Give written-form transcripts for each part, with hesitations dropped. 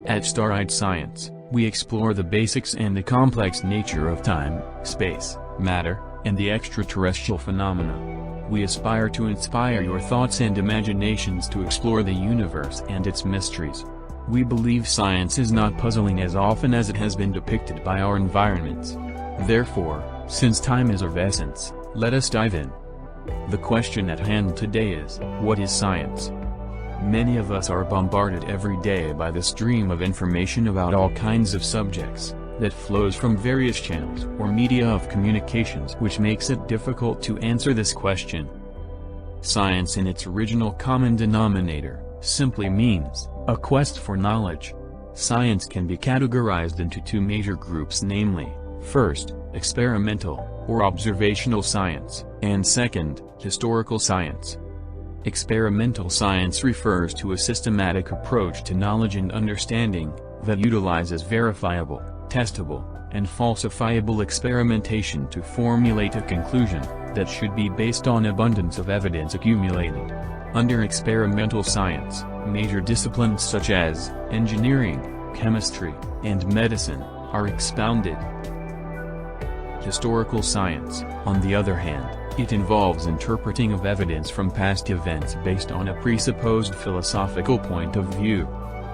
At Starlight Science, we explore the basics and the complex nature of time, space, matter, and the extraterrestrial phenomena. We aspire to inspire your thoughts and imaginations to explore the universe and its mysteries. We believe science is not puzzling as often as it has been depicted by our environments. Therefore, since time is of essence, let us dive in. The question at hand today is, what is science? Many of us are bombarded every day by the stream of information about all kinds of subjects that flows from various channels or media of communications, which makes it difficult to answer this question. Science in its original common denominator simply means a quest for knowledge. Science can be categorized into two major groups, namely, first, experimental or observational science, and second, historical science. Experimental science refers to a systematic approach to knowledge and understanding that utilizes verifiable, testable, and falsifiable experimentation to formulate a conclusion that should be based on abundance of evidence accumulated. Under experimental science, major disciplines such as engineering, chemistry, and medicine are expounded. Historical science, on the other hand, it involves interpreting of evidence from past events based on a presupposed philosophical point of view.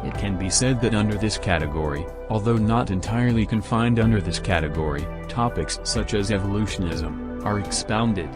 It can be said that under this category, although not entirely confined under this category, topics such as evolutionism are expounded.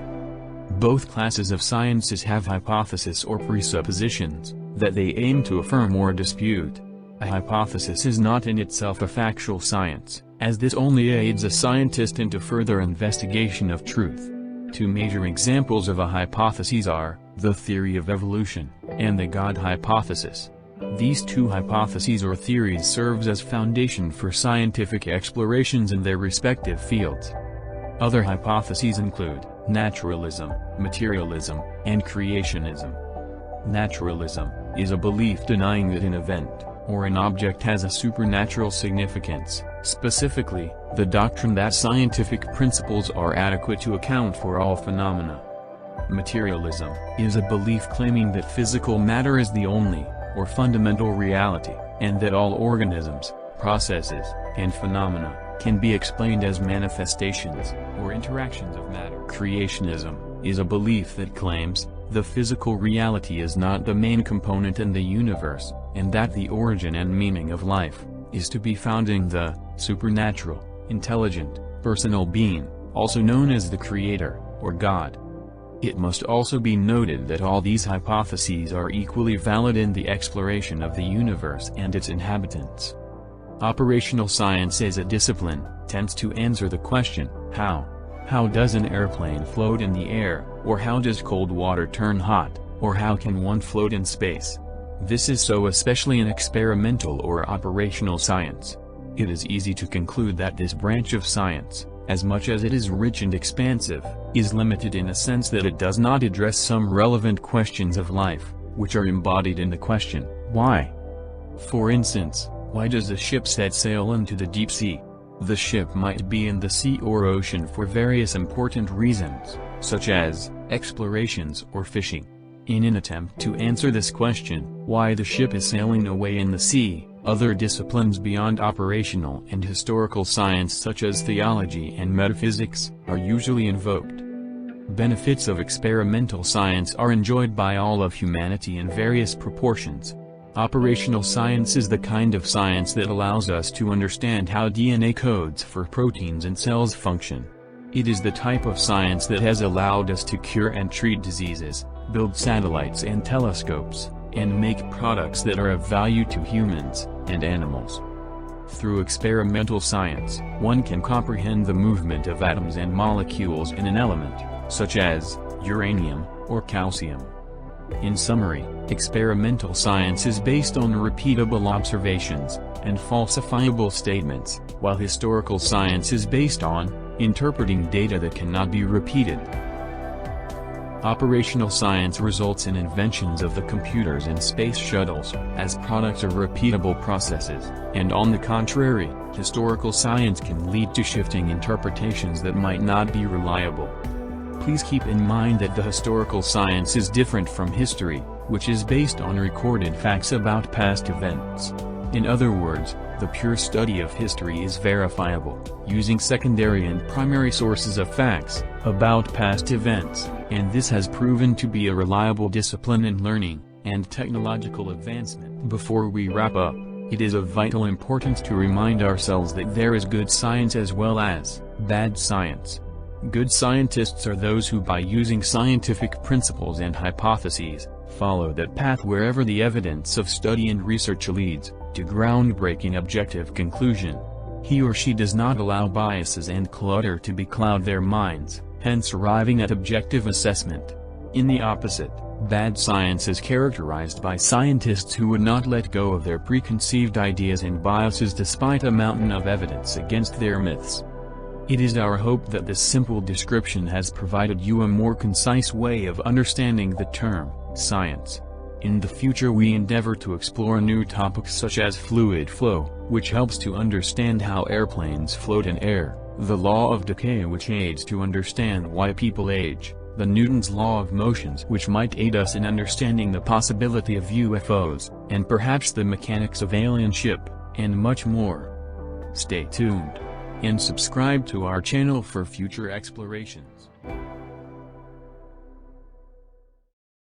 Both classes of sciences have hypotheses or presuppositions that they aim to affirm or dispute. A hypothesis is not in itself a factual science, as this only aids a scientist into further investigation of truth. Two major examples of a hypothesis are the theory of evolution and the God hypothesis. These two hypotheses or theories serves as foundation for scientific explorations in their respective fields. Other hypotheses include naturalism, materialism, and creationism. Naturalism is a belief denying that an event or an object has a supernatural significance, specifically, the doctrine that scientific principles are adequate to account for all phenomena. Materialism is a belief claiming that physical matter is the only, or fundamental reality, and that all organisms, processes, and phenomena can be explained as manifestations, or interactions of matter. Creationism is a belief that claims the physical reality is not the main component in the universe, and that the origin and meaning of life is to be found in the supernatural, intelligent, personal being, also known as the Creator, or God. It must also be noted that all these hypotheses are equally valid in the exploration of the universe and its inhabitants. Operational science as a discipline tends to answer the question, how? How does an airplane float in the air, or how does cold water turn hot, or how can one float in space? This is so especially in experimental or operational science. It is easy to conclude that this branch of science, as much as it is rich and expansive, is limited in a sense that it does not address some relevant questions of life, which are embodied in the question, why? For instance, why does a ship set sail into the deep sea? The ship might be in the sea or ocean for various important reasons, such as explorations or fishing. In an attempt to answer this question, why the ship is sailing away in the sea, other disciplines beyond operational and historical science such as theology and metaphysics are usually invoked. Benefits of experimental science are enjoyed by all of humanity in various proportions. Operational science is the kind of science that allows us to understand how DNA codes for proteins and cells function. It is the type of science that has allowed us to cure and treat diseases, build satellites and telescopes, and make products that are of value to humans and animals. Through experimental science, one can comprehend the movement of atoms and molecules in an element, such as uranium or calcium. In summary, experimental science is based on repeatable observations and falsifiable statements, while historical science is based on interpreting data that cannot be repeated. Operational science results in inventions of the computers and space shuttles as products of repeatable processes, and on the contrary, historical science can lead to shifting interpretations that might not be reliable. Please keep in mind that the historical science is different from history, which is based on recorded facts about past events. In other words, the pure study of history is verifiable, using secondary and primary sources of facts about past events, and this has proven to be a reliable discipline in learning and technological advancement. Before we wrap up, it is of vital importance to remind ourselves that there is good science as well as bad science. Good scientists are those who, by using scientific principles and hypotheses, follow that path wherever the evidence of study and research leads to groundbreaking objective conclusion. He or she does not allow biases and clutter to becloud their minds, hence arriving at objective assessment. In the opposite, bad science is characterized by scientists who would not let go of their preconceived ideas and biases despite a mountain of evidence against their myths. It is our hope that this simple description has provided you a more concise way of understanding the term science. In the future we endeavor to explore new topics such as fluid flow, which helps to understand how airplanes float in air, the law of decay which aids to understand why people age, the Newton's law of motions which might aid us in understanding the possibility of UFOs, and perhaps the mechanics of alien ship, and much more. Stay tuned and subscribe to our channel for future explorations.